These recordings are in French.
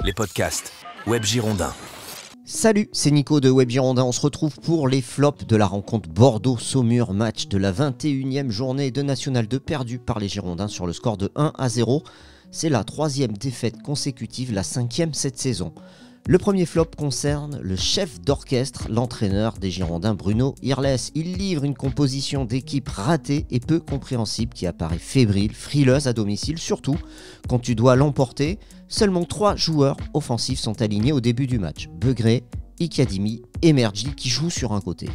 les podcasts Web Girondins. Salut, c'est Nico de Web Girondins. On se retrouve pour les flops de la rencontre Bordeaux-Saumur, match de la 21e journée de National 2 perdu par les Girondins sur le score de 1-0. C'est la 3e défaite consécutive, la 5e cette saison. Le premier flop concerne le chef d'orchestre, l'entraîneur des Girondins Bruno Irles. Il livre une composition d'équipe ratée et peu compréhensible qui apparaît fébrile, frileuse à domicile, surtout quand tu dois l'emporter. Seulement 3 joueurs offensifs sont alignés au début du match. Begré, Ikadimi et Mergi qui jouent sur un côté.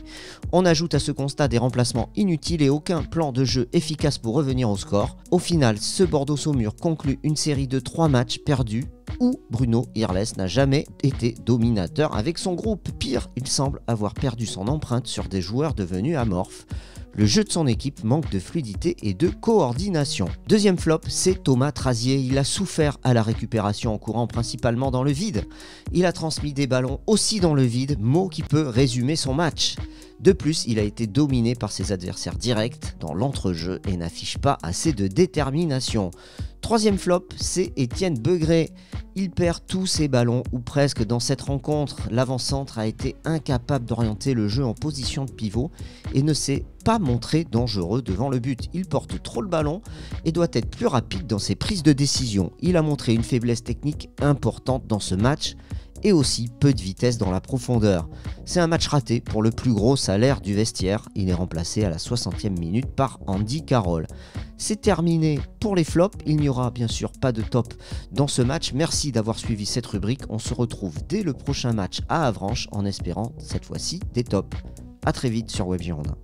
On ajoute à ce constat des remplacements inutiles et aucun plan de jeu efficace pour revenir au score. Au final, ce Bordeaux-Saumur conclut une série de 3 matchs perdus où Bruno Irles n'a jamais été dominateur avec son groupe. Pire, il semble avoir perdu son empreinte sur des joueurs devenus amorphes. Le jeu de son équipe manque de fluidité et de coordination. Deuxième flop, c'est Thomas Trazier. Il a souffert à la récupération en courant principalement dans le vide. Il a transmis des ballons aussi dans le vide, mot qui peut résumer son match. De plus, il a été dominé par ses adversaires directs dans l'entrejeu et n'affiche pas assez de détermination. Troisième flop, c'est Étienne Begré. Il perd tous ses ballons, ou presque, dans cette rencontre. L'avant-centre a été incapable d'orienter le jeu en position de pivot et ne s'est pas montré dangereux devant le but. Il porte trop le ballon et doit être plus rapide dans ses prises de décision. Il a montré une faiblesse technique importante dans ce match et aussi peu de vitesse dans la profondeur. C'est un match raté pour le plus gros salaire du vestiaire. Il est remplacé à la 60e minute par Andy Carroll. C'est terminé pour les flops. Il n'y aura bien sûr pas de top dans ce match. Merci d'avoir suivi cette rubrique. On se retrouve dès le prochain match à Avranches en espérant cette fois-ci des tops. A très vite sur Web Girondins.